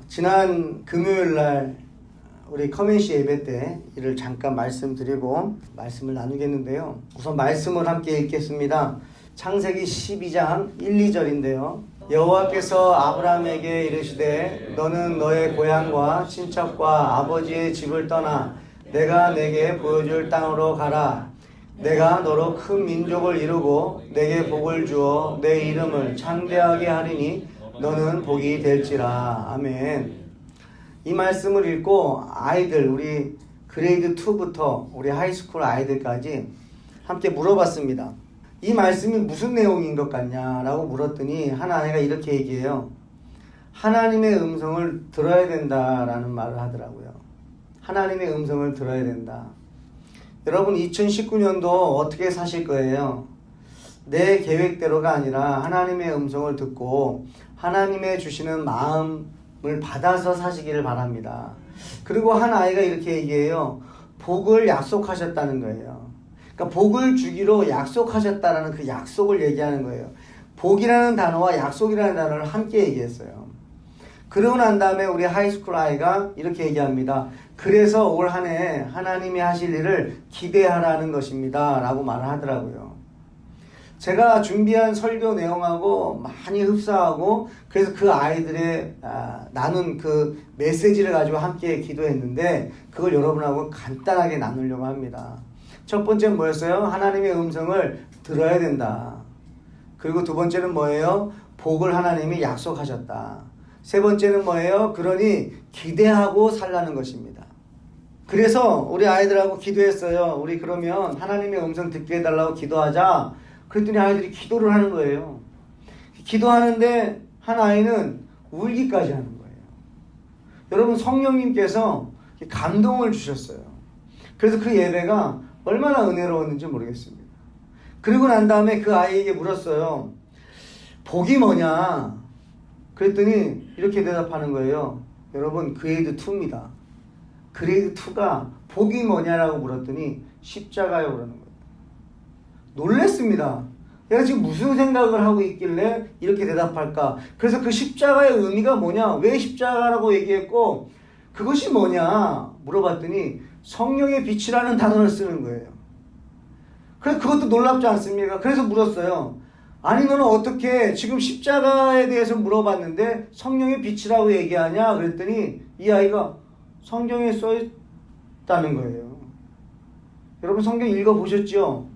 지난 금요일 날 우리 커맨시 예배 때 이를 잠깐 말씀드리고 말씀을 나누겠는데요. 우선 말씀을 함께 읽겠습니다. 창세기 12장 1, 2절인데요. 여호와께서 아브라함에게 이르시되 너는 너의 고향과 친척과 아버지의 집을 떠나 내가 내게 보여줄 땅으로 가라. 내가 너로 큰 민족을 이루고 내게 복을 주어 내 이름을 창대하게 하리니 너는 복이 될지라. 아멘. 이 말씀을 읽고 아이들, 우리 그레이드 2부터 우리 하이스쿨 아이들까지 함께 물어봤습니다. 이 말씀이 무슨 내용인 것 같냐라고 물었더니 한 아이가 이렇게 얘기해요. 하나님의 음성을 들어야 된다라는 말을 하더라고요. 하나님의 음성을 들어야 된다. 여러분 2019년도 어떻게 사실 거예요? 내 계획대로가 아니라 하나님의 음성을 듣고 하나님의 주시는 마음을 받아서 사시기를 바랍니다. 그리고 한 아이가 이렇게 얘기해요. 복을 약속하셨다는 거예요. 그러니까 복을 주기로 약속하셨다는 그 약속을 얘기하는 거예요. 복이라는 단어와 약속이라는 단어를 함께 얘기했어요. 그러고 난 다음에 우리 하이스쿨 아이가 이렇게 얘기합니다. 그래서 올 한 해 하나님이 하실 일을 기대하라는 것입니다 라고 말을 하더라고요. 제가 준비한 설교 내용하고 많이 흡사하고 그래서 그 아이들의 나눈 그 메시지를 가지고 함께 기도했는데 그걸 여러분하고 간단하게 나누려고 합니다. 첫 번째는 뭐였어요? 하나님의 음성을 들어야 된다. 그리고 두 번째는 뭐예요? 복을 하나님이 약속하셨다. 세 번째는 뭐예요? 그러니 기대하고 살라는 것입니다. 그래서 우리 아이들하고 기도했어요. 우리 그러면 하나님의 음성 듣게 해달라고 기도하자. 그랬더니 아이들이 기도를 하는 거예요. 기도하는데 한 아이는 울기까지 하는 거예요. 여러분 성령님께서 감동을 주셨어요. 그래서 그 예배가 얼마나 은혜로웠는지 모르겠습니다. 그리고 난 다음에 그 아이에게 물었어요. 복이 뭐냐? 그랬더니 이렇게 대답하는 거예요. 여러분 그레이드 2입니다. 그레이드 2가 복이 뭐냐라고 물었더니 십자가요 그러는 거예요. 놀랬습니다. 내가 지금 무슨 생각을 하고 있길래 이렇게 대답할까? 그래서 그 십자가의 의미가 뭐냐? 왜 십자가라고 얘기했고 그것이 뭐냐? 물어봤더니 성령의 빛이라는 단어를 쓰는 거예요. 그래서 그것도 놀랍지 않습니까? 그래서 물었어요. 아니 너는 어떻게 지금 십자가에 대해서 물어봤는데 성령의 빛이라고 얘기하냐? 그랬더니 이 아이가 성경에 써있다는 거예요. 여러분 성경 읽어보셨죠?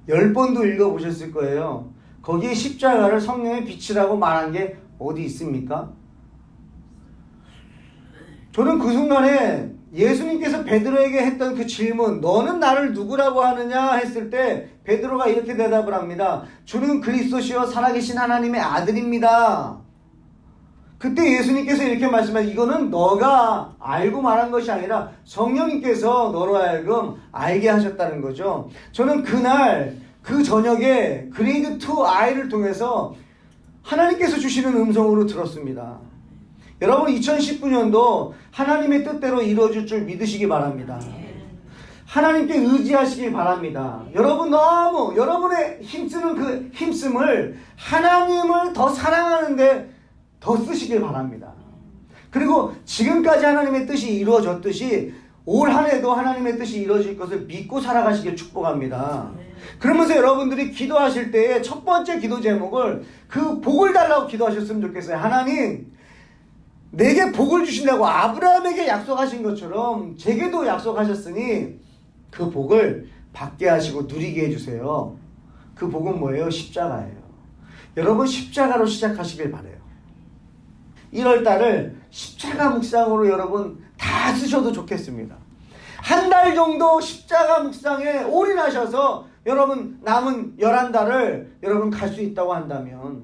10번도 읽어보셨을 거예요. 거기에 십자가를 성령의 빛이라고 말한 게 어디 있습니까? 저는 그 순간에 예수님께서 베드로에게 했던 그 질문, 너는 나를 누구라고 하느냐 했을 때 베드로가 이렇게 대답을 합니다. 주는 그리스도시요 살아계신 하나님의 아들입니다. 그때 예수님께서 이렇게 말씀하셨어요. 이거는 너가 알고 말한 것이 아니라 성령님께서 너로 하여금 알게 하셨다는 거죠. 저는 그날 그 저녁에 그레이드 2 아이를 통해서 하나님께서 주시는 음성으로 들었습니다. 여러분 2019년도 하나님의 뜻대로 이루어질 줄 믿으시기 바랍니다. 하나님께 의지하시길 바랍니다. 여러분 너무 여러분의 힘쓰는 그 힘씀을 하나님을 더 사랑하는데 더 쓰시길 바랍니다. 그리고 지금까지 하나님의 뜻이 이루어졌듯이 올 한 해도 하나님의 뜻이 이루어질 것을 믿고 살아가시길 축복합니다. 그러면서 여러분들이 기도하실 때에 첫 번째 기도 제목을 그 복을 달라고 기도하셨으면 좋겠어요. 하나님 내게 복을 주신다고 아브라함에게 약속하신 것처럼 제게도 약속하셨으니 그 복을 받게 하시고 누리게 해주세요. 그 복은 뭐예요? 십자가예요. 여러분 십자가로 시작하시길 바라요. 1월달을 십자가 묵상으로 여러분 다 쓰셔도 좋겠습니다. 한 달 정도 십자가 묵상에 올인하셔서 여러분 남은 11달을 여러분 갈 수 있다고 한다면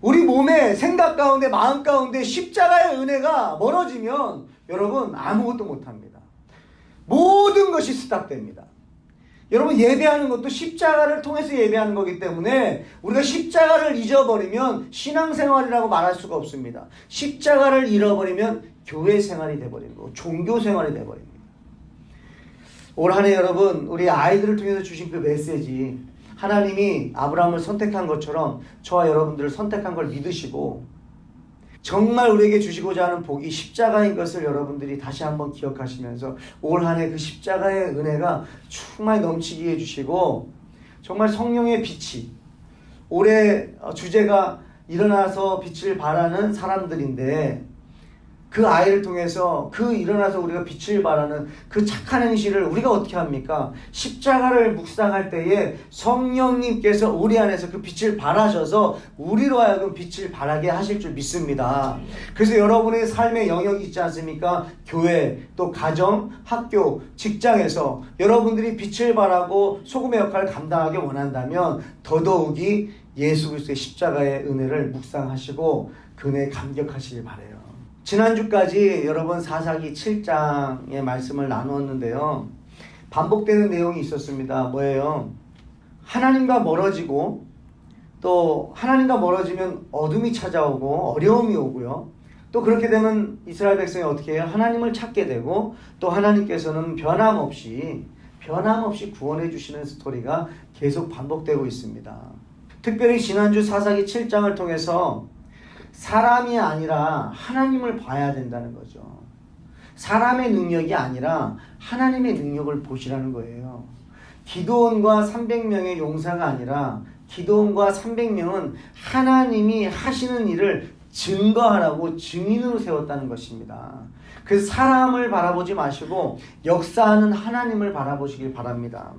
우리 몸의 생각 가운데 마음 가운데 십자가의 은혜가 멀어지면 여러분 아무것도 못합니다. 모든 것이 스탑됩니다. 여러분 예배하는 것도 십자가를 통해서 예배하는 거기 때문에 우리가 십자가를 잊어버리면 신앙생활이라고 말할 수가 없습니다. 십자가를 잃어버리면 교회 생활이 돼버리고 종교 생활이 돼버립니다. 올 한 해 여러분 우리 아이들을 통해서 주신 그 메시지 하나님이 아브라함을 선택한 것처럼 저와 여러분들을 선택한 걸 믿으시고 정말 우리에게 주시고자 하는 복이 십자가인 것을 여러분들이 다시 한번 기억하시면서 올 한 해 그 십자가의 은혜가 충만히 넘치게 해주시고, 정말 성령의 빛이, 올해 주제가 일어나서 빛을 발하는 사람들인데, 그 아이를 통해서 그 일어나서 우리가 빛을 발하는 그 착한 행실을 우리가 어떻게 합니까? 십자가를 묵상할 때에 성령님께서 우리 안에서 그 빛을 발하셔서 우리로 하여금 빛을 발하게 하실 줄 믿습니다. 그래서 여러분의 삶의 영역이 있지 않습니까? 교회, 또 가정, 학교, 직장에서 여러분들이 빛을 발하고 소금의 역할을 감당하기 원한다면 더더욱이 예수 그리스도의 십자가의 은혜를 묵상하시고 그 은혜에 감격하시길 바라요. 지난주까지 여러분 사사기 7장의 말씀을 나누었는데요. 반복되는 내용이 있었습니다. 뭐예요? 하나님과 멀어지고, 또 하나님과 멀어지면 어둠이 찾아오고 어려움이 오고요. 또 그렇게 되면 이스라엘 백성이 어떻게 해요? 하나님을 찾게 되고, 또 하나님께서는 변함없이 구원해 주시는 스토리가 계속 반복되고 있습니다. 특별히 지난주 사사기 7장을 통해서 사람이 아니라 하나님을 봐야 된다는 거죠. 사람의 능력이 아니라 하나님의 능력을 보시라는 거예요. 기드온과 300명의 용사가 아니라 기드온과 300명은 하나님이 하시는 일을 증거하라고 증인으로 세웠다는 것입니다. 그래서 사람을 바라보지 마시고 역사하는 하나님을 바라보시길 바랍니다.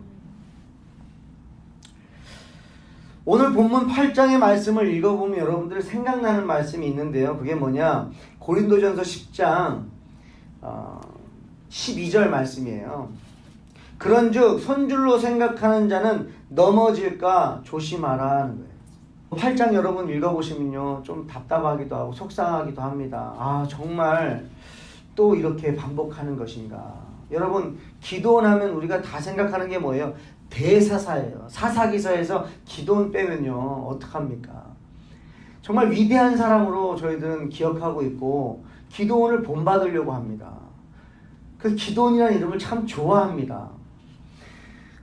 오늘 본문 8장의 말씀을 읽어보면 여러분들 생각나는 말씀이 있는데요. 그게 뭐냐? 고린도전서 10장 12절 말씀이에요. 그런즉 손줄로 생각하는 자는 넘어질까 조심하라 하는 거예요. 8장 여러분 읽어보시면요, 좀 답답하기도 하고 속상하기도 합니다. 정말 또 이렇게 반복하는 것인가. 여러분, 기도하면 우리가 다 생각하는 게 뭐예요? 대사사예요. 사사기서에서 기도원 빼면요 어떡합니까? 정말 위대한 사람으로 저희들은 기억하고 있고 기도원을 본받으려고 합니다. 그 기도원이라는 이름을 참 좋아합니다.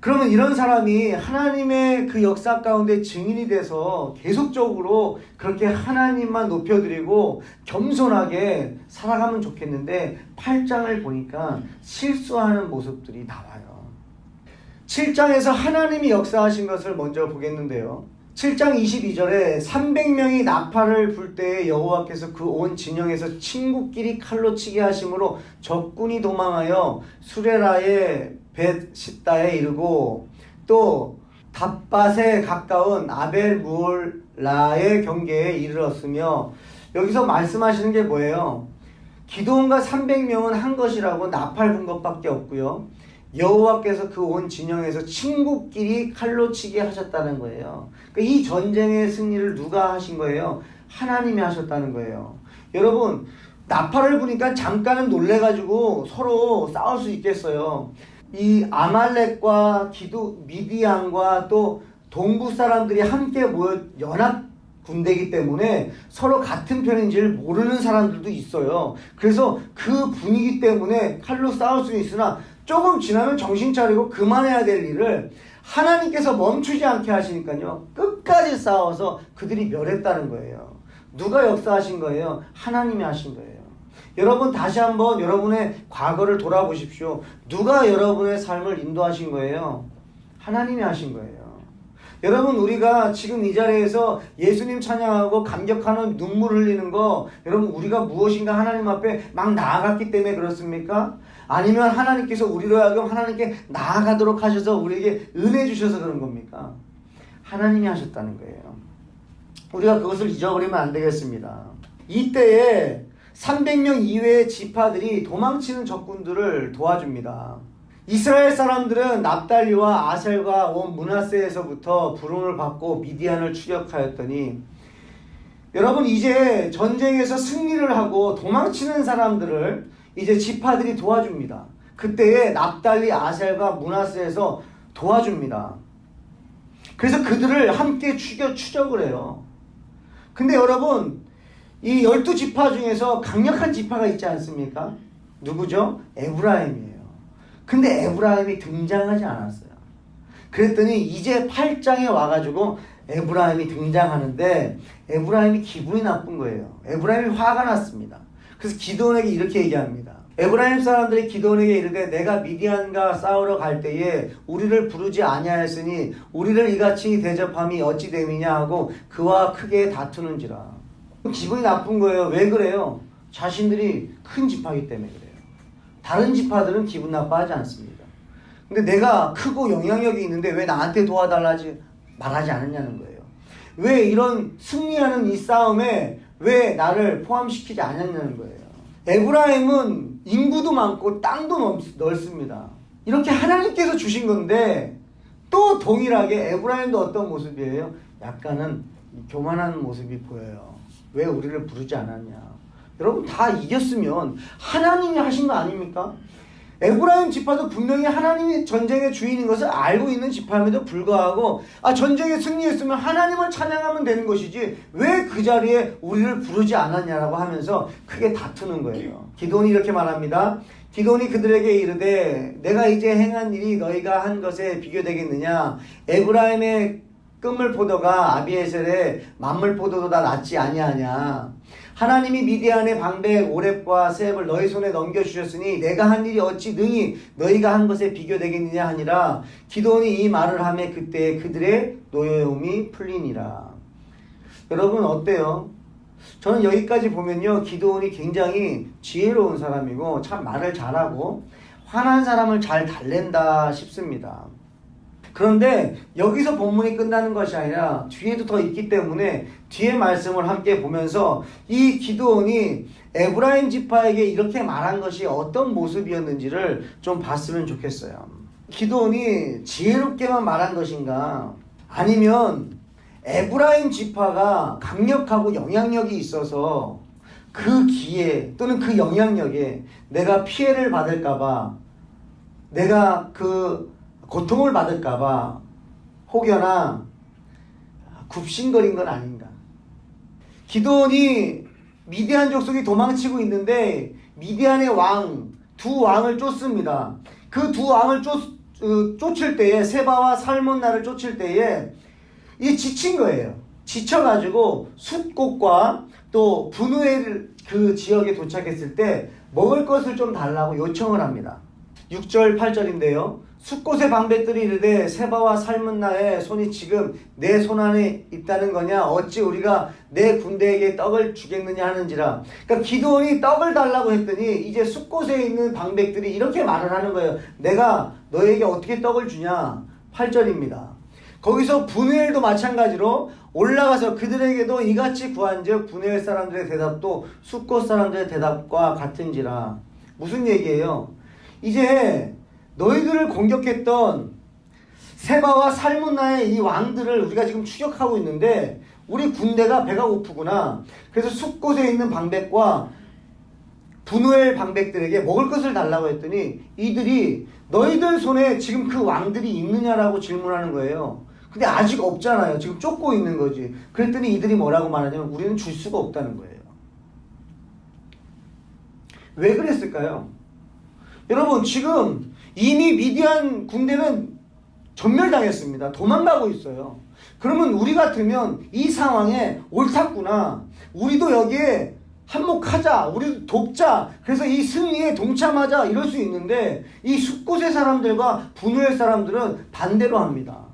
그러면 이런 사람이 하나님의 그 역사 가운데 증인이 돼서 계속적으로 그렇게 하나님만 높여드리고 겸손하게 살아가면 좋겠는데 8장을 보니까 실수하는 모습들이 나와요. 7장에서 하나님이 역사하신 것을 먼저 보겠는데요. 7장 22절에 300명이 나팔을 불 때에 여호와께서 그 온 진영에서 친구끼리 칼로 치게 하심으로 적군이 도망하여 수레라의 벳시다에 이르고 또 답밭에 가까운 아벨무올라의 경계에 이르렀으며, 여기서 말씀하시는 게 뭐예요? 기드온과 300명은 한 것이라고 나팔 분 것밖에 없고요. 여호와께서 그 온 진영에서 친구끼리 칼로 치게 하셨다는 거예요. 그러니까 이 전쟁의 승리를 누가 하신 거예요? 하나님이 하셨다는 거예요. 여러분, 나팔을 부니까 잠깐은 놀래가지고 서로 싸울 수 있겠어요. 이 아말렉과 미디안과 또 동부 사람들이 함께 모여 연합 군대이기 때문에 서로 같은 편인지를 모르는 사람들도 있어요. 그래서 그 분위기 때문에 칼로 싸울 수는 있으나 조금 지나면 정신 차리고 그만해야 될 일을 하나님께서 멈추지 않게 하시니까요, 끝까지 싸워서 그들이 멸했다는 거예요. 누가 역사하신 거예요? 하나님이 하신 거예요. 여러분, 다시 한번 여러분의 과거를 돌아보십시오. 누가 여러분의 삶을 인도하신 거예요? 하나님이 하신 거예요. 여러분, 우리가 지금 이 자리에서 예수님 찬양하고 감격하는 눈물 흘리는 거, 여러분, 우리가 무엇인가 하나님 앞에 막 나아갔기 때문에 그렇습니까? 아니면 하나님께서 우리로 하여금 하나님께 나아가도록 하셔서 우리에게 은혜 주셔서 그런 겁니까? 하나님이 하셨다는 거예요. 우리가 그것을 잊어버리면 안 되겠습니다. 이때에 300명 이외의 지파들이 도망치는 적군들을 도와줍니다. 이스라엘 사람들은 납달리와 아셀과 온 므낫세에서부터 부름을 받고 미디안을 추격하였더니, 여러분, 이제 전쟁에서 승리를 하고 도망치는 사람들을 이제 지파들이 도와줍니다. 그때에 납달리, 아셀과 므낫세에서 도와줍니다. 그래서 그들을 함께 추적을 해요. 근데 여러분, 이 12지파 중에서 강력한 지파가 있지 않습니까? 누구죠? 에브라임이에요. 근데 에브라임이 등장하지 않았어요. 그랬더니 이제 8장에 와가지고 에브라임이 등장하는데 에브라임이 기분이 나쁜 거예요. 에브라임이 화가 났습니다. 그래서 기드온에게 이렇게 얘기합니다. 에브라임 사람들이 기드온에게 이르되 내가 미디안과 싸우러 갈 때에 우리를 부르지 아니하였으니 우리를 이같이 대접함이 어찌 됨이냐 하고 그와 크게 다투는지라. 기분이 나쁜 거예요. 왜 그래요? 자신들이 큰 지파이기 때문에 그래요. 다른 지파들은 기분 나빠하지 않습니다. 근데 내가 크고 영향력이 있는데 왜 나한테 도와달라지 말하지 않았냐는 거예요. 왜 이런 승리하는 이 싸움에 왜 나를 포함시키지 않았냐는 거예요. 에브라임은 인구도 많고 땅도 넓습니다. 이렇게 하나님께서 주신 건데 또 동일하게 에브라임도 어떤 모습이에요? 약간은 교만한 모습이 보여요. 왜 우리를 부르지 않았냐. 여러분 다 이겼으면 하나님이 하신 거 아닙니까? 에브라임 지파도 분명히 하나님이 전쟁의 주인인 것을 알고 있는 지파임에도 불구하고 전쟁에 승리했으면 하나님을 찬양하면 되는 것이지 왜 그 자리에 우리를 부르지 않았냐라고 하면서 크게 다투는 거예요. 기드온이 이렇게 말합니다. 기드온이 그들에게 이르되 내가 이제 행한 일이 너희가 한 것에 비교되겠느냐. 에브라임의 끝물포도가 아비에셀의 만물포도보다 낫지 아니하냐. 하나님이 미디안의 방백 오렙과 세heb을 너희 손에 넘겨주셨으니 내가 한 일이 어찌 능히 너희가 한 것에 비교되겠느냐 하니라. 기드온이 이 말을 하매 그때 그들의 노여움이 풀리니라. 여러분 어때요? 저는 여기까지 보면요, 기드온이 굉장히 지혜로운 사람이고 참 말을 잘하고 화난 사람을 잘 달랜다 싶습니다. 그런데 여기서 본문이 끝나는 것이 아니라 뒤에도 더 있기 때문에 뒤에 말씀을 함께 보면서 이 기드온이 에브라임 지파에게 이렇게 말한 것이 어떤 모습이었는지를 좀 봤으면 좋겠어요. 기드온이 지혜롭게만 말한 것인가, 아니면 에브라임 지파가 강력하고 영향력이 있어서 그 기회 또는 그 영향력에 내가 피해를 받을까봐, 내가 그 고통을 받을까봐 혹여나 굽신거린 건 아닌가. 기드온이 미디안 족속이 도망치고 있는데 미디안의 두 왕을 쫓습니다. 그 두 왕을 쫓을 때에, 세바와 살몬나를 쫓을 때에 이 지친 거예요. 지쳐가지고 숫곳과 또 분우엘 그 지역에 도착했을 때 먹을 것을 좀 달라고 요청을 합니다. 6절 8절인데요. 숫곳의 방백들이 이르되 세바와 살문나의 손이 지금 내 손 안에 있다는 거냐. 어찌 우리가 내 군대에게 떡을 주겠느냐 하는지라. 그러니까 기드온이 떡을 달라고 했더니 이제 숫곳에 있는 방백들이 이렇게 말을 하는 거예요. 내가 너에게 어떻게 떡을 주냐. 8절입니다. 거기서 분우엘도 마찬가지로 올라가서 그들에게도 이같이 구한즉 분우엘 사람들의 대답도 숫곳 사람들의 대답과 같은지라. 무슨 얘기예요? 이제 너희들을 공격했던 세바와 살문나의 이 왕들을 우리가 지금 추격하고 있는데 우리 군대가 배가 고프구나. 그래서 숫곳에 있는 방백과 분우엘 방백들에게 먹을 것을 달라고 했더니 이들이 너희들 손에 지금 그 왕들이 있느냐라고 질문하는 거예요. 근데 아직 없잖아요. 지금 쫓고 있는 거지. 그랬더니 이들이 뭐라고 말하냐면 우리는 줄 수가 없다는 거예요. 왜 그랬을까요? 여러분 지금 이미 미디안 군대는 전멸당했습니다. 도망가고 있어요. 그러면 우리 같으면 이 상황에 옳았구나. 우리도 여기에 한몫하자. 우리도 돕자. 그래서 이 승리에 동참하자. 이럴 수 있는데 이 숫곳의 사람들과 분우엘 사람들은 반대로 합니다.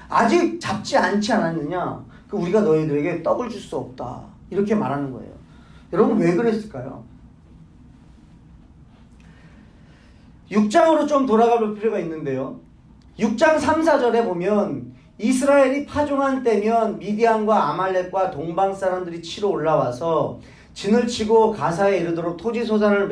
아직 잡지 않지 않았느냐. 우리가 너희들에게 떡을 줄 수 없다. 이렇게 말하는 거예요. 여러분 왜 그랬을까요? 6장으로 좀 돌아가 볼 필요가 있는데요. 6장 3, 4절에 보면 이스라엘이 파종한 때면 미디안과 아말렉과 동방 사람들이 치러 올라와서 진을 치고 가사에 이르도록 토지 소산을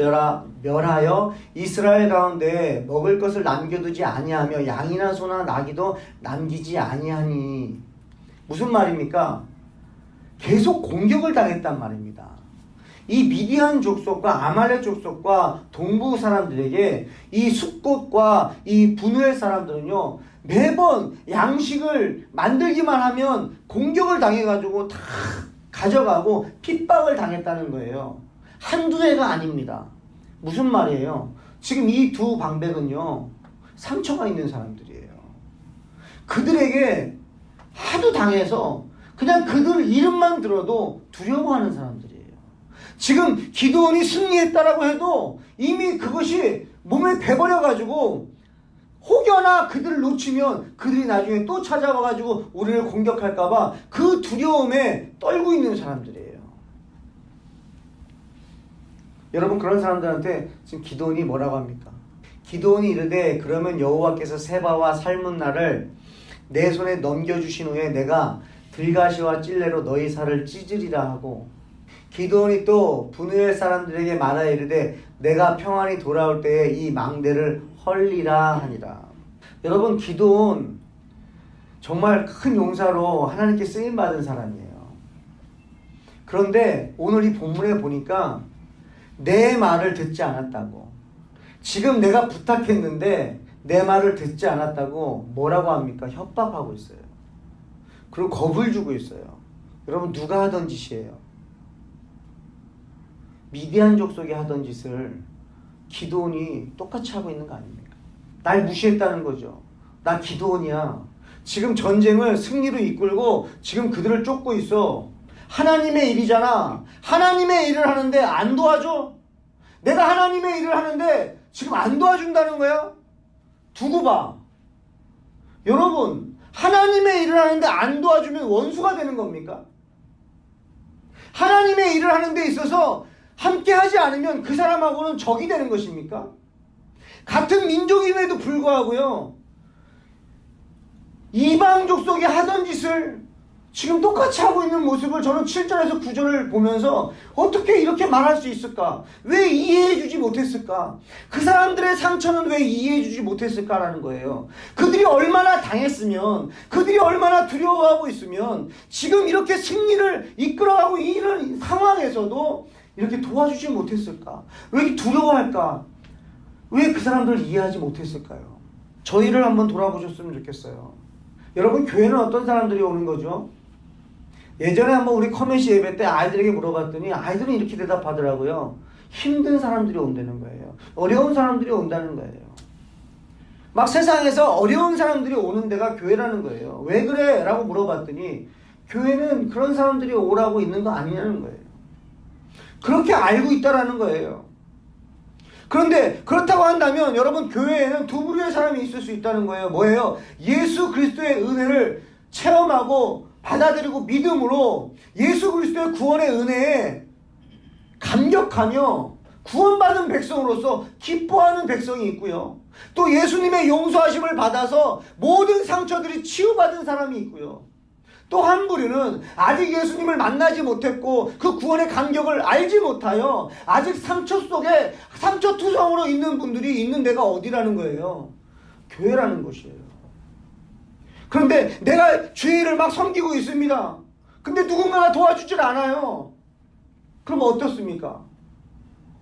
멸하여 이스라엘 가운데 먹을 것을 남겨두지 아니하며 양이나 소나 나귀도 남기지 아니하니. 무슨 말입니까? 계속 공격을 당했단 말입니다. 이 미디안 족속과 아말렉 족속과 동부 사람들에게 이 숫곳과 이 분우엘 사람들은요, 매번 양식을 만들기만 하면 공격을 당해가지고 다 가져가고 핍박을 당했다는 거예요. 한두 해가 아닙니다. 무슨 말이에요? 지금 이 두 방백은요, 상처가 있는 사람들이에요. 그들에게 하도 당해서 그냥 그들 이름만 들어도 두려워하는 사람들이에요. 지금 기드온이 승리했다라고 해도 이미 그것이 몸에 배버려가지고 혹여나 그들을 놓치면 그들이 나중에 또 찾아와가지고 우리를 공격할까봐 그 두려움에 떨고 있는 사람들이에요. 여러분, 그런 사람들한테 지금 기드온이 뭐라고 합니까? 기드온이 이르되 그러면 여호와께서 세바와 살문나를 내 손에 넘겨주신 후에 내가 들가시와 찔레로 너희 살을 찢으리라 하고, 기드온이 또 브누엘 사람들에게 말하여 이르되 내가 평안히 돌아올 때에 이 망대를 헐리라 하니라. 여러분, 기드온 정말 큰 용사로 하나님께 쓰임받은 사람이에요. 그런데 오늘 이 본문에 보니까 내 말을 듣지 않았다고, 지금 내가 부탁했는데 내 말을 듣지 않았다고 뭐라고 합니까? 협박하고 있어요. 그리고 겁을 주고 있어요. 여러분, 누가 하던 짓이에요? 미디안 족속이 하던 짓을 기드온이 똑같이 하고 있는 거 아닙니까? 날 무시했다는 거죠. 나 기드온이야. 지금 전쟁을 승리로 이끌고 지금 그들을 쫓고 있어. 하나님의 일이잖아. 하나님의 일을 하는데 안 도와줘? 내가 하나님의 일을 하는데 지금 안 도와준다는 거야? 두고 봐. 여러분, 하나님의 일을 하는데 안 도와주면 원수가 되는 겁니까? 하나님의 일을 하는 데 있어서 함께 하지 않으면 그 사람하고는 적이 되는 것입니까? 같은 민족임에도 불구하고요, 이방 족속이 하던 짓을 지금 똑같이 하고 있는 모습을 저는 7절에서 9절을 보면서 어떻게 이렇게 말할 수 있을까? 왜 이해해주지 못했을까? 그 사람들의 상처는 왜 이해해주지 못했을까라는 거예요. 그들이 얼마나 당했으면, 그들이 얼마나 두려워하고 있으면 지금 이렇게 승리를 이끌어가고 있는 상황에서도 이렇게 도와주지 못했을까? 왜 이렇게 두려워할까? 왜 그 사람들을 이해하지 못했을까요? 저희를 한번 돌아보셨으면 좋겠어요. 여러분, 교회는 어떤 사람들이 오는 거죠? 예전에 한번 우리 커뮤니티 예배 때 아이들에게 물어봤더니 아이들은 이렇게 대답하더라고요. 힘든 사람들이 온다는 거예요. 어려운 사람들이 온다는 거예요. 막 세상에서 어려운 사람들이 오는 데가 교회라는 거예요. 왜 그래? 라고 물어봤더니 교회는 그런 사람들이 오라고 있는 거 아니냐는 거예요. 그렇게 알고 있다라는 거예요. 그런데 그렇다고 한다면 여러분, 교회에는 두 부류의 사람이 있을 수 있다는 거예요. 뭐예요? 예수 그리스도의 은혜를 체험하고 받아들이고 믿음으로 예수 그리스도의 구원의 은혜에 감격하며 구원받은 백성으로서 기뻐하는 백성이 있고요. 또 예수님의 용서하심을 받아서 모든 상처들이 치유받은 사람이 있고요. 또 한 부류는 아직 예수님을 만나지 못했고 그 구원의 감격을 알지 못하여 아직 상처 속에 상처투성으로 있는 분들이 있는 데가 어디라는 거예요? 교회라는 것이에요. 그런데 내가 죄를 막 섬기고 있습니다. 근데 누군가가 도와주질 않아요. 그럼 어떻습니까?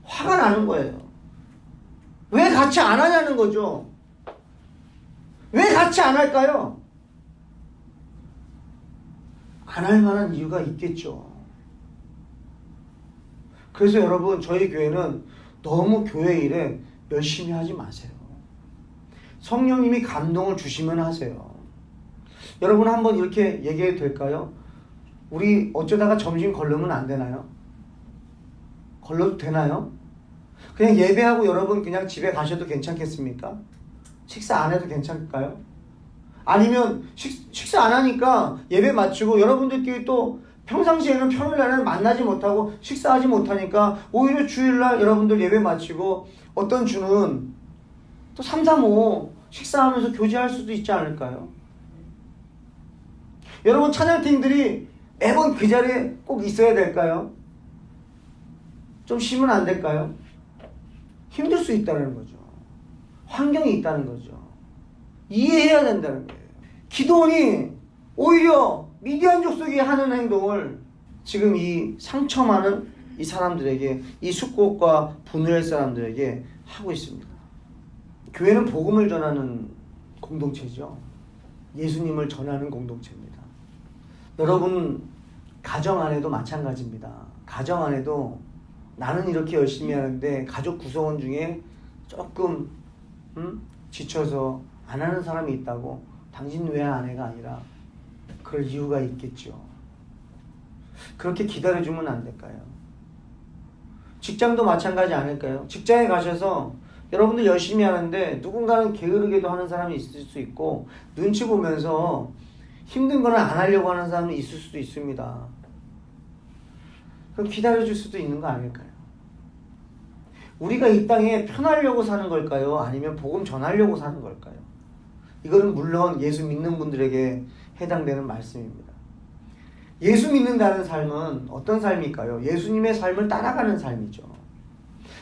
화가 나는 거예요. 왜 같이 안 하냐는 거죠. 왜 같이 안 할까요? 안 할 만한 이유가 있겠죠. 그래서 여러분, 저희 교회는 너무 교회 일에 열심히 하지 마세요. 성령님이 감동을 주시면 하세요. 여러분, 한번 이렇게 얘기해도 될까요? 우리 어쩌다가 점심 걸르면 안 되나요? 걸러도 되나요? 그냥 예배하고 여러분 그냥 집에 가셔도 괜찮겠습니까? 식사 안 해도 괜찮을까요? 아니면 식사 안 하니까 예배 마치고 여러분들끼리 또 평상시에는 평일날에는 만나지 못하고 식사하지 못하니까 오히려 주일날 여러분들 예배 마치고 어떤 주는 또 3, 3, 5 식사하면서 교제할 수도 있지 않을까요? 여러분, 찬양팀들이 매번 그 자리에 꼭 있어야 될까요? 좀 쉬면 안 될까요? 힘들 수 있다는 거죠. 환경이 있다는 거죠. 이해해야 된다는 거예요. 기드온이 오히려 미디안 족속이 하는 행동을 지금 이 상처 많은 이 사람들에게, 이 숫곳과 브누엘 사람들에게 하고 있습니다. 교회는 복음을 전하는 공동체죠. 예수님을 전하는 공동체입니다. 여러분, 가정 안에도 마찬가지입니다. 가정 안에도 나는 이렇게 열심히 하는데 가족 구성원 중에 조금 지쳐서 안 하는 사람이 있다고 당신 왜 아내가 아니라 그럴 이유가 있겠죠. 그렇게 기다려주면 안 될까요? 직장도 마찬가지 아닐까요? 직장에 가셔서 여러분들 열심히 하는데 누군가는 게으르게도 하는 사람이 있을 수 있고 눈치 보면서 힘든 거는 안 하려고 하는 사람이 있을 수도 있습니다. 그럼 기다려줄 수도 있는 거 아닐까요? 우리가 이 땅에 편하려고 사는 걸까요? 아니면 복음 전하려고 사는 걸까요? 이거는 물론 예수 믿는 분들에게 해당되는 말씀입니다. 예수 믿는다는 삶은 어떤 삶일까요? 예수님의 삶을 따라가는 삶이죠.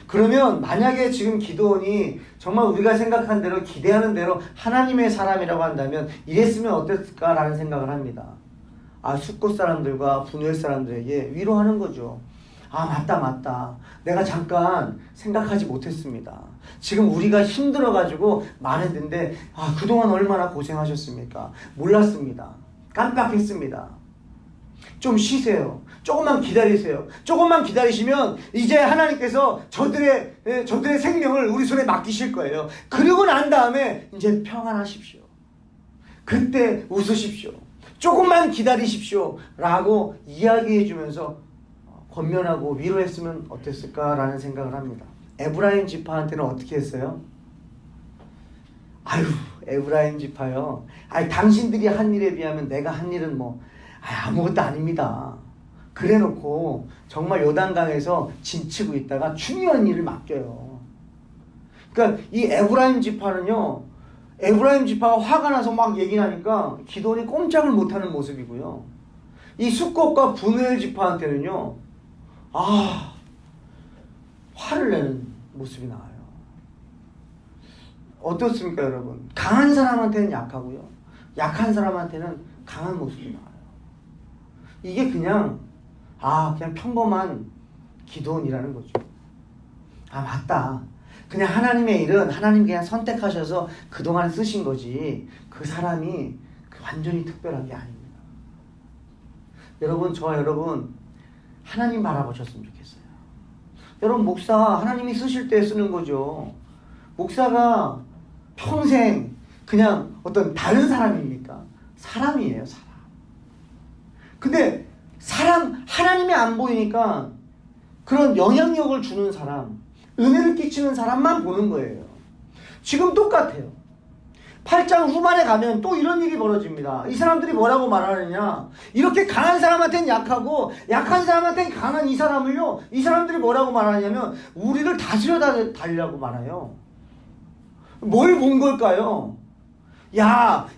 그러면 만약에 지금 기드온이 정말 우리가 생각한 대로 기대하는 대로 하나님의 사람이라고 한다면 이랬으면 어땠을까라는 생각을 합니다. 숫곳 사람들과 분노의 사람들에게 위로하는 거죠. 맞다. 내가 잠깐 생각하지 못했습니다. 지금 우리가 힘들어가지고 말했는데 그동안 얼마나 고생하셨습니까? 몰랐습니다. 깜빡했습니다. 좀 쉬세요. 조금만 기다리세요. 조금만 기다리시면 이제 하나님께서 저들의 생명을 우리 손에 맡기실 거예요. 그리고 난 다음에 이제 평안하십시오. 그때 웃으십시오. 조금만 기다리십시오. 라고 이야기해 주면서 권면하고 위로했으면 어땠을까라는 생각을 합니다. 에브라임 지파한테는 어떻게 했어요? 에브라임 지파요. 당신들이 한 일에 비하면 내가 한 일은 아무것도 아닙니다. 그래 놓고 정말 요단강에서 진치고 있다가 중요한 일을 맡겨요. 그러니까 이 에브라임 지파는요, 에브라임 지파가 화가 나서 막 얘기하니까 기드온이 꼼짝을 못하는 모습이고요. 이 숫곳과 분노의 지파한테는요, 화를 내는 모습이 나와요. 어떻습니까, 여러분? 강한 사람한테는 약하고요, 약한 사람한테는 강한 모습이 나와요. 이게 그냥 평범한 기드온이라는 거죠. 맞다. 그냥 하나님의 일은 하나님 그냥 선택하셔서 그동안 쓰신 거지 그 사람이 완전히 특별한 게 아닙니다. 여러분, 저와 여러분 하나님 바라보셨으면 좋겠어요. 여러분, 목사 하나님이 쓰실 때 쓰는 거죠. 목사가 평생 그냥 어떤 다른 사람입니까? 사람이에요, 사람. 근데 하나님이 안 보이니까 그런 영향력을 주는 사람, 은혜를 끼치는 사람만 보는 거예요. 지금 똑같아요. 8장 후반에 가면 또 이런 일이 벌어집니다. 이 사람들이 뭐라고 말하느냐, 이렇게 강한 사람한테는 약하고 약한 사람한테는 강한 이 사람을요, 이 사람들이 뭐라고 말하냐면 우리를 다스려 달라고 말해요. 뭘 본 걸까요?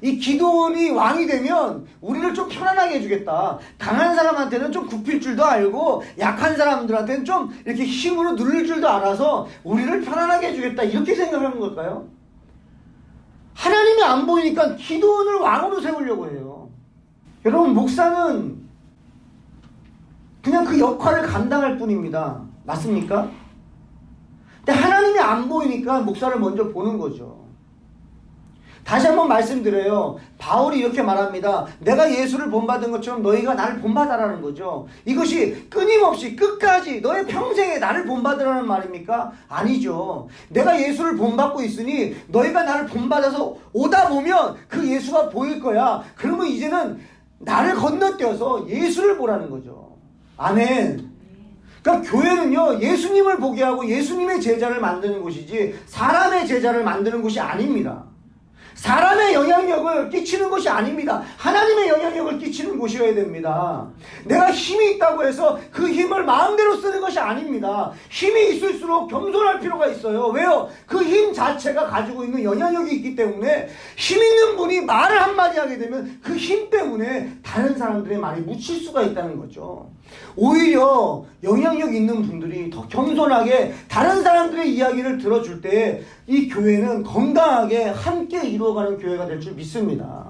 이 기드온이 왕이 되면 우리를 좀 편안하게 해주겠다. 강한 사람한테는 좀 굽힐 줄도 알고 약한 사람들한테는 좀 이렇게 힘으로 누를 줄도 알아서 우리를 편안하게 해주겠다. 이렇게 생각하는 걸까요? 하나님이 안 보이니까 기드온을 왕으로 세우려고 해요. 여러분, 목사는 그냥 그 역할을 감당할 뿐입니다. 맞습니까? 근데 하나님이 안 보이니까 목사를 먼저 보는 거죠. 다시 한번 말씀드려요. 바울이 이렇게 말합니다. 내가 예수를 본받은 것처럼 너희가 나를 본받아라는 거죠. 이것이 끊임없이 끝까지 너의 평생에 나를 본받으라는 말입니까? 아니죠. 내가 예수를 본받고 있으니 너희가 나를 본받아서 오다 보면 그 예수가 보일 거야. 그러면 이제는 나를 건너뛰어서 예수를 보라는 거죠. 아멘. 그러니까 교회는요, 예수님을 보게 하고 예수님의 제자를 만드는 곳이지 사람의 제자를 만드는 곳이 아닙니다. 사람의 영향력을 끼치는 것이 아닙니다. 하나님의 영향력을 끼치는 곳이어야 됩니다. 내가 힘이 있다고 해서 그 힘을 마음대로 쓰는 것이 아닙니다. 힘이 있을수록 겸손할 필요가 있어요. 왜요? 그 힘 자체가 가지고 있는 영향력이 있기 때문에 힘 있는 분이 말을 한마디 하게 되면 그 힘 때문에 다른 사람들의 말이 묻힐 수가 있다는 거죠. 오히려 영향력 있는 분들이 더 겸손하게 다른 사람들의 이야기를 들어줄 때 이 교회는 건강하게 함께 이루어가는 교회가 될 줄 믿습니다.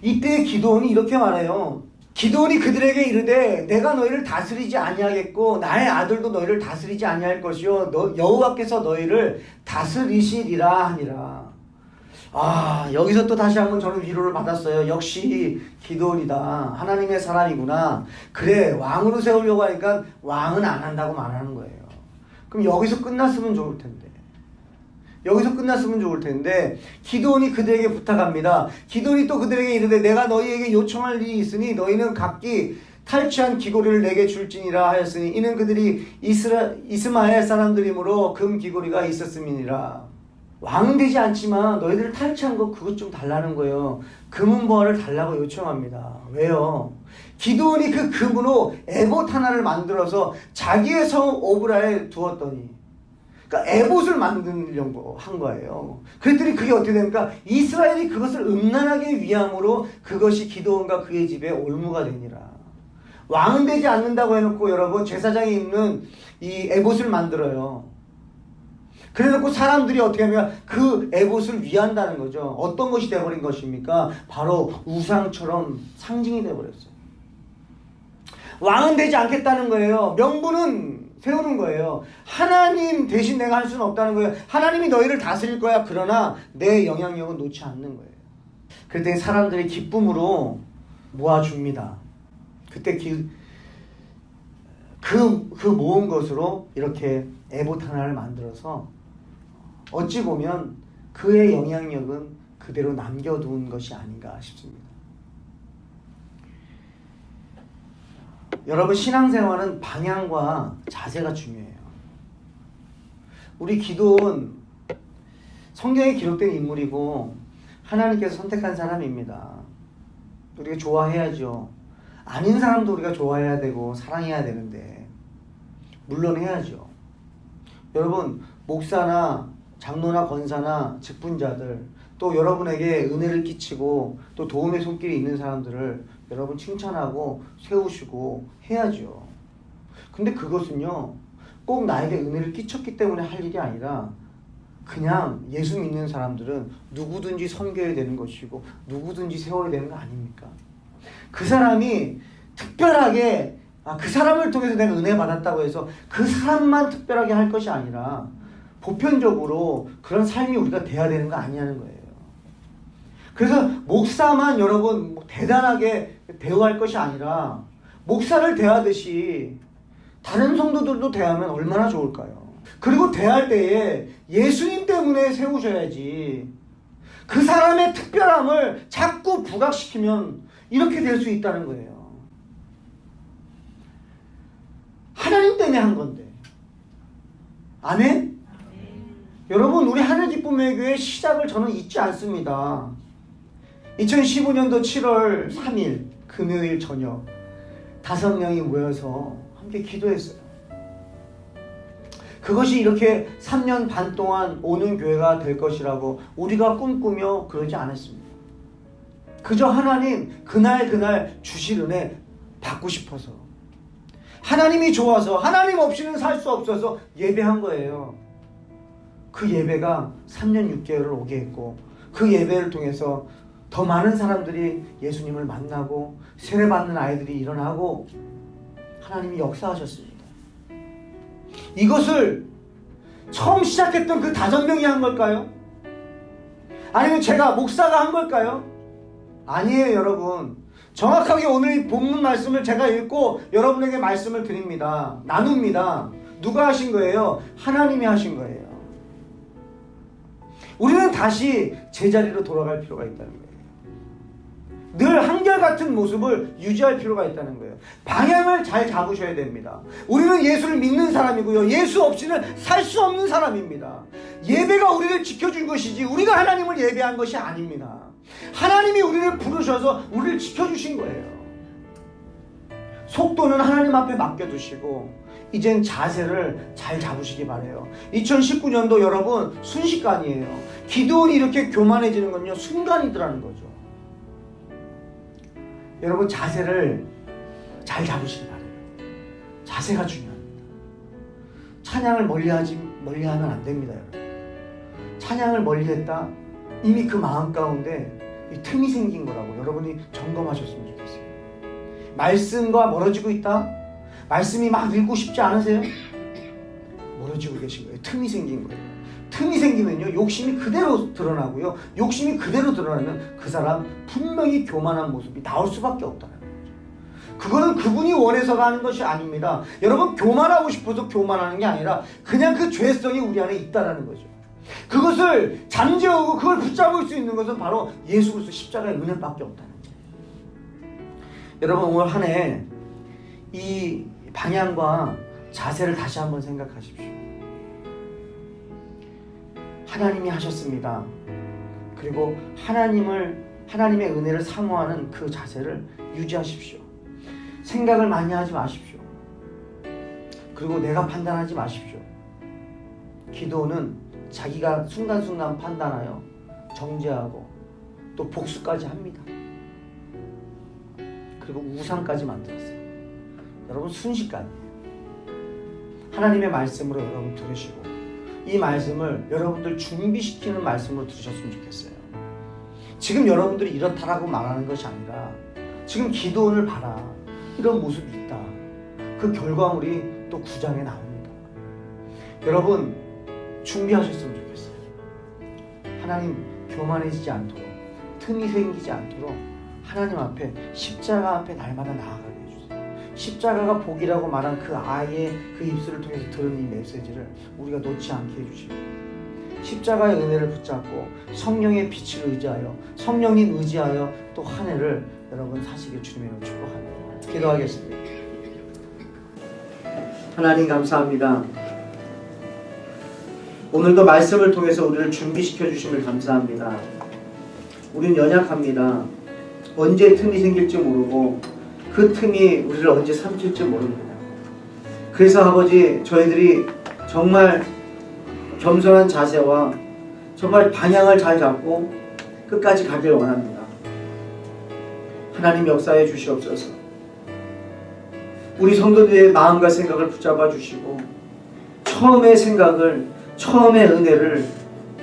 이때 기드온이 이렇게 말해요. 기드온이 그들에게 이르되 내가 너희를 다스리지 아니하겠고 나의 아들도 너희를 다스리지 아니할 것이요 여호와께서 너희를 다스리시리라 하니라. 여기서 또 다시 한번 저는 위로를 받았어요. 역시 기드온이다. 하나님의 사람이구나. 그래, 왕으로 세우려고 하니까 왕은 안 한다고 말하는 거예요. 그럼 여기서 끝났으면 좋을 텐데. 여기서 끝났으면 좋을 텐데 기드온이 그들에게 부탁합니다. 기드온이 또 그들에게 이르되 내가 너희에게 요청할 일이 있으니 너희는 각기 탈취한 귀고리를 내게 줄지니라 하였으니 이는 그들이 이스마엘 사람들이므로 금 귀고리가 있었음이니라. 왕은 되지 않지만 너희들 탈취한 거 그것 좀 달라는 거예요. 금은보화를 달라고 요청합니다. 왜요? 기드온이 그 금으로 에봇 하나를 만들어서 자기의 성 오브라에 두었더니, 그러니까 에봇을 만들려고 한 거예요. 그랬더니 그게 어떻게 됩니까? 이스라엘이 그것을 음란하게 위함으로 그것이 기드온과 그의 집에 올무가 되니라. 왕은 되지 않는다고 해놓고 여러분 제사장이 입는 이 에봇을 만들어요. 그래놓고 사람들이 어떻게 하면 그 에봇을 위한다는 거죠. 어떤 것이 되어버린 것입니까? 바로 우상처럼 상징이 되어버렸어요. 왕은 되지 않겠다는 거예요. 명분은 세우는 거예요. 하나님 대신 내가 할 수는 없다는 거예요. 하나님이 너희를 다스릴 거야. 그러나 내 영향력은 놓지 않는 거예요. 그때 사람들이 기쁨으로 모아줍니다. 그때 그 모은 것으로 이렇게 에봇 하나를 만들어서 어찌 보면 그의 영향력은 그대로 남겨둔 것이 아닌가 싶습니다. 여러분, 신앙생활은 방향과 자세가 중요해요. 우리 기드온 성경에 기록된 인물이고 하나님께서 선택한 사람입니다. 우리가 좋아해야죠. 아닌 사람도 우리가 좋아해야 되고 사랑해야 되는데 물론 해야죠. 여러분, 목사나 장로나 권사나 직분자들, 또 여러분에게 은혜를 끼치고 또 도움의 손길이 있는 사람들을 여러분 칭찬하고 세우시고 해야죠. 근데 그것은요, 꼭 나에게 은혜를 끼쳤기 때문에 할 일이 아니라 그냥 예수 믿는 사람들은 누구든지 섬겨야 되는 것이고 누구든지 세워야 되는 거 아닙니까? 그 사람이 특별하게 그 사람을 통해서 내가 은혜 받았다고 해서 그 사람만 특별하게 할 것이 아니라 보편적으로 그런 삶이 우리가 돼야 되는 거 아니냐는 거예요. 그래서 목사만 여러분 대단하게 대우할 것이 아니라 목사를 대하듯이 다른 성도들도 대하면 얼마나 좋을까요? 그리고 대할 때에 예수님 때문에 세우셔야지 그 사람의 특별함을 자꾸 부각시키면 이렇게 될 수 있다는 거예요. 하나님 때문에 한 건데. 아멘? 여러분, 우리 하늘 기쁨의 교회 시작을 저는 잊지 않습니다. 2015년도 7월 3일 금요일 저녁 5명이 모여서 함께 기도했어요. 그것이 이렇게 3년 반 동안 오는 교회가 될 것이라고 우리가 꿈꾸며 그러지 않았습니다. 그저 하나님 그날 주실 은혜 받고 싶어서, 하나님이 좋아서, 하나님 없이는 살 수 없어서 예배한 거예요. 그 예배가 3년 6개월을 오게 했고 그 예배를 통해서 더 많은 사람들이 예수님을 만나고 세례받는 아이들이 일어나고 하나님이 역사하셨습니다. 이것을 처음 시작했던 그 5명이 한 걸까요? 아니면 제가 목사가 한 걸까요? 아니에요, 여러분. 정확하게 오늘 이 본문 말씀을 제가 읽고 여러분에게 말씀을 드립니다. 나눕니다. 누가 하신 거예요? 하나님이 하신 거예요. 우리는 다시 제자리로 돌아갈 필요가 있다는 거예요. 늘 한결같은 모습을 유지할 필요가 있다는 거예요. 방향을 잘 잡으셔야 됩니다. 우리는 예수를 믿는 사람이고요. 예수 없이는 살 수 없는 사람입니다. 예배가 우리를 지켜준 것이지 우리가 하나님을 예배한 것이 아닙니다. 하나님이 우리를 부르셔서 우리를 지켜주신 거예요. 속도는 하나님 앞에 맡겨두시고 이젠 자세를 잘 잡으시기 바래요. 2019년도 여러분 순식간이에요. 기도원이 이렇게 교만해지는 건요 순간이더라는 거죠. 여러분 자세를 잘 잡으시기 바래요. 자세가 중요합니다. 찬양을 멀리하면 안 됩니다. 여러분. 찬양을 멀리했다, 이미 그 마음 가운데 이 틈이 생긴 거라고 여러분이 점검하셨으면 좋겠어요. 말씀과 멀어지고 있다? 말씀이 막 읽고 싶지 않으세요? 멀어지고 계신 거예요. 틈이 생긴 거예요. 틈이 생기면요 욕심이 그대로 드러나고요, 욕심이 그대로 드러나면 그 사람 분명히 교만한 모습이 나올 수밖에 없다는 거죠. 그거는 그분이 원해서가 하는 것이 아닙니다. 여러분, 교만하고 싶어서 교만하는 게 아니라 그냥 그 죄성이 우리 안에 있다는 거죠. 그것을 잠재우고 그걸 붙잡을 수 있는 것은 바로 예수 그리스도 십자가의 은혜밖에 없다는 거예요. 여러분 오늘 한 해 이 방향과 자세를 다시 한번 생각하십시오. 하나님이 하셨습니다. 그리고 하나님의 은혜를 사모하는 그 자세를 유지하십시오. 생각을 많이 하지 마십시오. 그리고 내가 판단하지 마십시오. 기도는 자기가 순간순간 판단하여 정죄하고 또 복수까지 합니다. 그리고 우상까지 만들었어요. 여러분 순식간이에요. 하나님의 말씀으로 여러분 들으시고 이 말씀을 여러분들 준비시키는 말씀으로 들으셨으면 좋겠어요. 지금 여러분들이 이렇다라고 말하는 것이 아니라 지금 기도원을 봐라. 이런 모습이 있다. 그 결과물이 또 9장에 나옵니다. 여러분 준비하셨으면 좋겠어요. 하나님 교만해지지 않도록 틈이 생기지 않도록 하나님 앞에 십자가 앞에 날마다 나아가게 해주세요. 십자가가 복이라고 말한 그 아이의 그 입술을 통해서 들은 이 메시지를 우리가 놓지 않게 해주시고 십자가의 은혜를 붙잡고 성령의 빛을 의지하여 성령님 의지하여 또 한 해를 여러분 사시길 주님의 이름으로 축복합니다. 기도하겠습니다. 하나님 감사합니다. 오늘도 말씀을 통해서 우리를 준비시켜 주심을 감사합니다. 우리는 연약합니다. 언제 틈이 생길지 모르고 그 틈이 우리를 언제 삼킬지 모릅니다. 그래서 아버지 저희들이 정말 겸손한 자세와 정말 방향을 잘 잡고 끝까지 가길 원합니다. 하나님 역사해 주시옵소서. 우리 성도들의 마음과 생각을 붙잡아 주시고 처음의 생각을 처음의 은혜를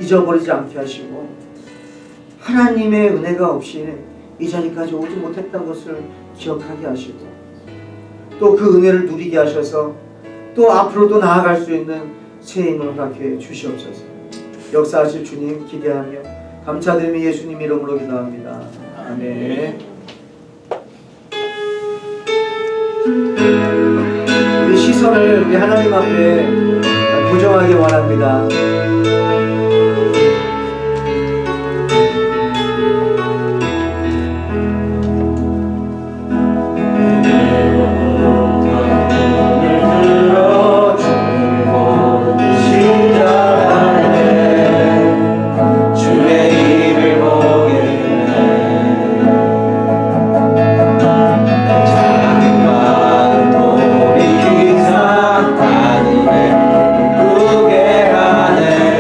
잊어버리지 않게 하시고 하나님의 은혜가 없이 이 자리까지 오지 못했던 것을 기억하게 하시고 또 그 은혜를 누리게 하셔서 또 앞으로도 나아갈 수 있는 새 힘을 허락해 주시옵소서. 역사하실 주님 기대하며 감사드리며 예수님 이름으로 기도합니다. 아멘. 우리 시선을 우리 하나님 앞에 고정하기 원합니다. 우게 하네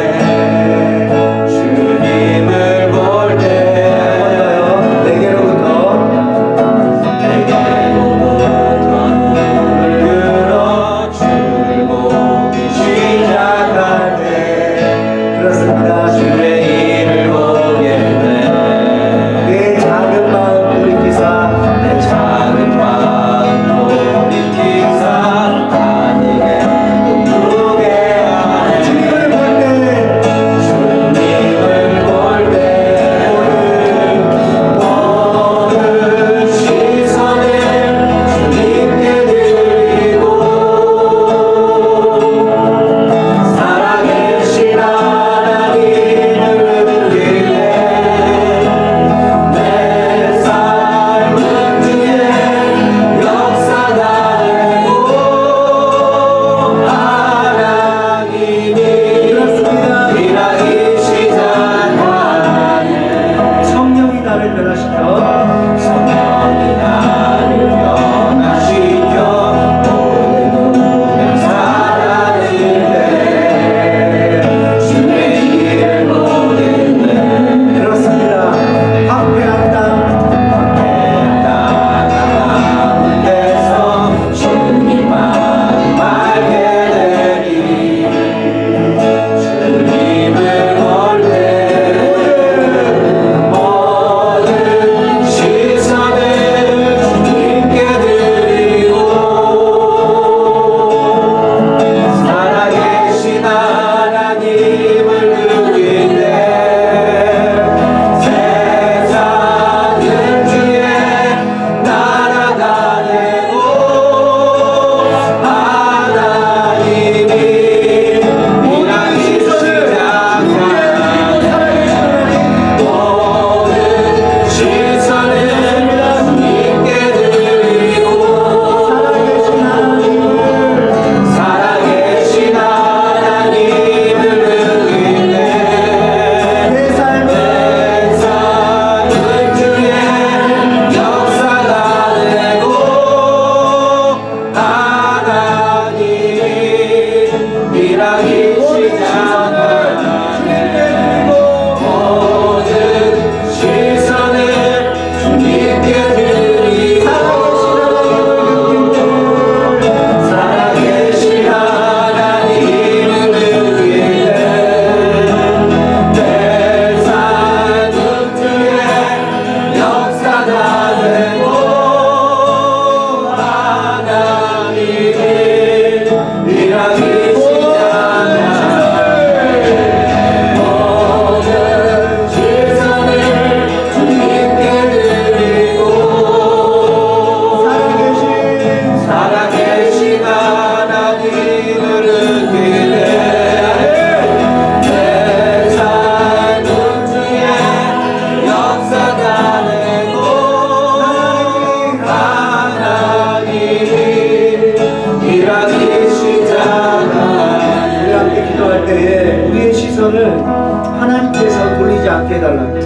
기도할 때에 우리의 시선을 하나님께서 돌리지 않게 해달라고,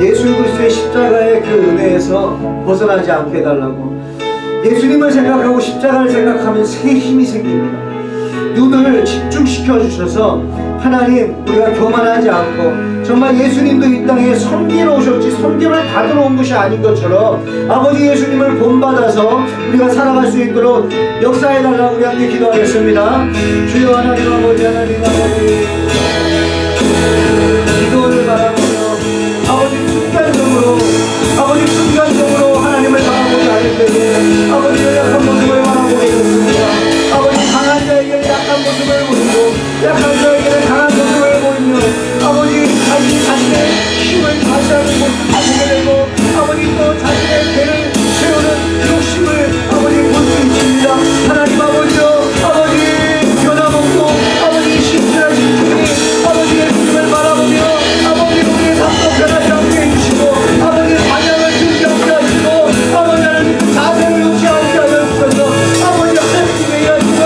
예수 그리스도의 십자가의 그 은혜에서 벗어나지 않게 해달라고, 예수님을 생각하고 십자가를 생각하면 새 힘이 생깁니다. 눈을 집중시켜 주셔서 하나님, 우리가 교만하지 않고 정말 예수님도 이 땅에 섬기러 오셨지 섬김을 받으러 온 것이 아닌 것처럼 아버지 예수님을 본받아서 우리가 살아갈 수 있도록 역사해달라고 우리 함께 기도하겠습니다. 주여 하나님 아버지, 하나님 아버지, 기도를 바라보며 아버지 순간적으로 하나님을 바라보지 않을 때에 아버지 연약한 모습을 바라보게 되었습니다. 아버지 강한 자에게는 약한 모습을 보이고 약한 자에게는 강한 모습을 보이며 아버지 자신의 힘을 다시 하는 모습을 보게 되고 아버지 또 자신의 배를 채우는 욕심을 아버지 볼 수 있습니다. 하나님 아버지요, 아버지 변화먹고 아버지 심플하신 분이 아버지 예수님을 바라보며 아버지 우리의 삶도 변하지 않게 해주시고 아버지 반향을 들지 않게 하시고 아버지 하나님 자세를 놓지 않게 하여 주셔서 아버지 하나님의 이야기를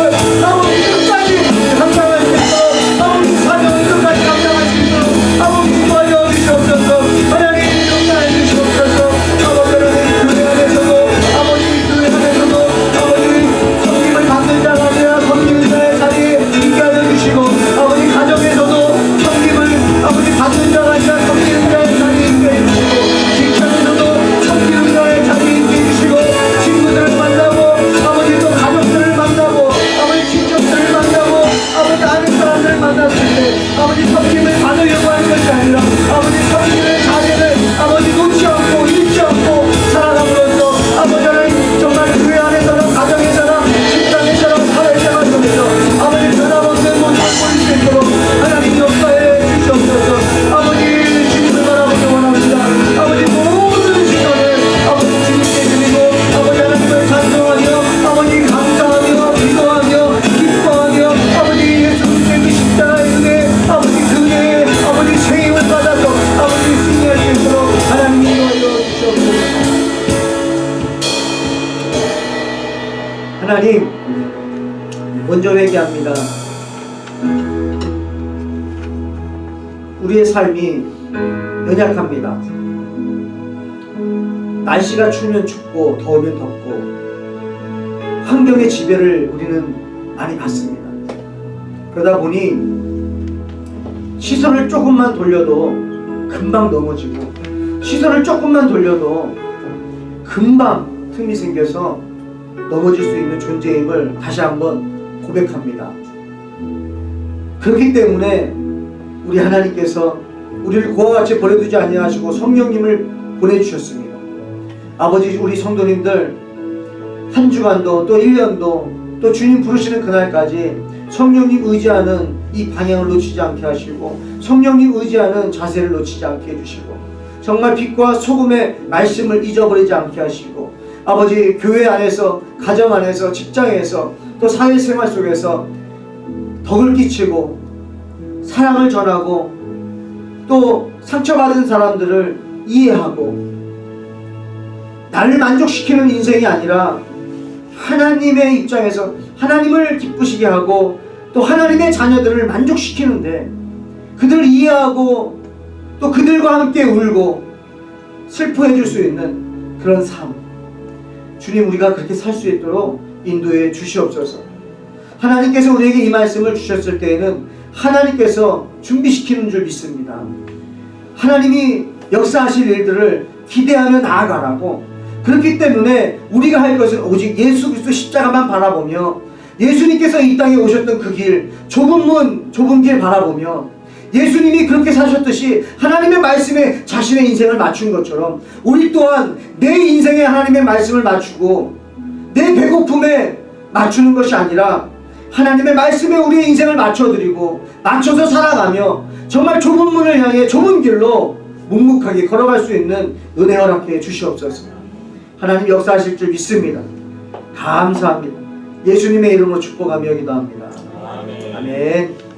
아버지 끝까지 감당할 수 있도록 아버지 사명을 끝까지 감당할 수 있도록 아버지 기도하여 주시옵소서. 하나님 용서해 주시옵소서. 아버지 하나님 교회 안에서도 아버지 교회 안에서도 아버지 섬김을 받는 자가 아니라 섬기는 자의 자리에 있게 하여 주시고 아버지 가정에서도 섬김을 아버지 받는 자가 아니라 섬기는 자의 자리에 있게 해주시고 직장에서도 섬기는 자의 자리에 있게 해주시고 친구들을 만나고 아버지 또 가족들을 만나고 아버지 친척들을 만나고 아버지 아는 사람들을 만났을 때 아버지 섬김을 받으려고 하는 것이 아니라 아버지 섬기는 자리를 아버지 놓지 않고 잃지 않고 살아감으로써 아버지 하나님 정말 교회 안에서나 가정에서나 직장에서나 사회생활 속에서 아버지 변함없는 모습을 보일 수 있도록 하나님 역사해 주시옵소서. 아버지 주님을 바라보기 원합니다. 아버지 모든 시간을 아버지 주님께 드리고 아버지 하나님을 찬송하며 아버지 감사하며 기도하며 기뻐하며 아버지 예수 그리스도의 그 십자가의 은혜 아버지 그의 아버지 새 힘을 받아서 아버지 승리할 수 있도록 하나님 인도하여 주시옵소서. 하나님 먼저 회개합니다. 우리의 삶이 연약합니다. 날씨가 추우면 춥고 더우면 덥고 환경의 지배를 우리는 많이 받습니다. 그러다 보니 시선을 조금만 돌려도 금방 넘어지고 시선을 조금만 돌려도 금방 틈이 생겨서 넘어질 수 있는 존재임을 다시 한번 고백합니다. 그렇기 때문에 우리 하나님께서 우리를 그와 같이 버려두지 아니하시고 성령님을 보내주셨습니다. 아버지, 우리 성도님들 한 주간도 또 1년도 또 주님 부르시는 그날까지 성령님 의지하는 이 방향을 놓치지 않게 하시고 성령님 의지하는 자세를 놓치지 않게 해주시고 정말 빛과 소금의 말씀을 잊어버리지 않게 하시고 아버지 교회 안에서 가정 안에서 직장에서 또 사회생활 속에서 덕을 끼치고 사랑을 전하고 또 상처받은 사람들을 이해하고 나를 만족시키는 인생이 아니라 하나님의 입장에서 하나님을 기쁘시게 하고 또 하나님의 자녀들을 만족시키는데 그들을 이해하고 또 그들과 함께 울고 슬퍼해 줄 수 있는 그런 삶, 주님 우리가 그렇게 살 수 있도록 인도해 주시옵소서. 하나님께서 우리에게 이 말씀을 주셨을 때에는 하나님께서 준비시키는 줄 믿습니다. 하나님이 역사하실 일들을 기대하며 나아가라고. 그렇기 때문에 우리가 할 것은 오직 예수 그리스도 십자가만 바라보며 예수님께서 이 땅에 오셨던 그 길, 좁은 문, 좁은 길 바라보며 예수님이 그렇게 사셨듯이 하나님의 말씀에 자신의 인생을 맞춘 것처럼 우리 또한 내 인생에 하나님의 말씀을 맞추고 내 배고픔에 맞추는 것이 아니라 하나님의 말씀에 우리의 인생을 맞춰드리고 맞춰서 살아가며 정말 좁은 문을 향해 좁은 길로 묵묵하게 걸어갈 수 있는 은혜 허락해 주시옵소서. 하나님 역사하실 줄 믿습니다. 감사합니다. 예수님의 이름으로 축복하며 기도합니다. 아멘.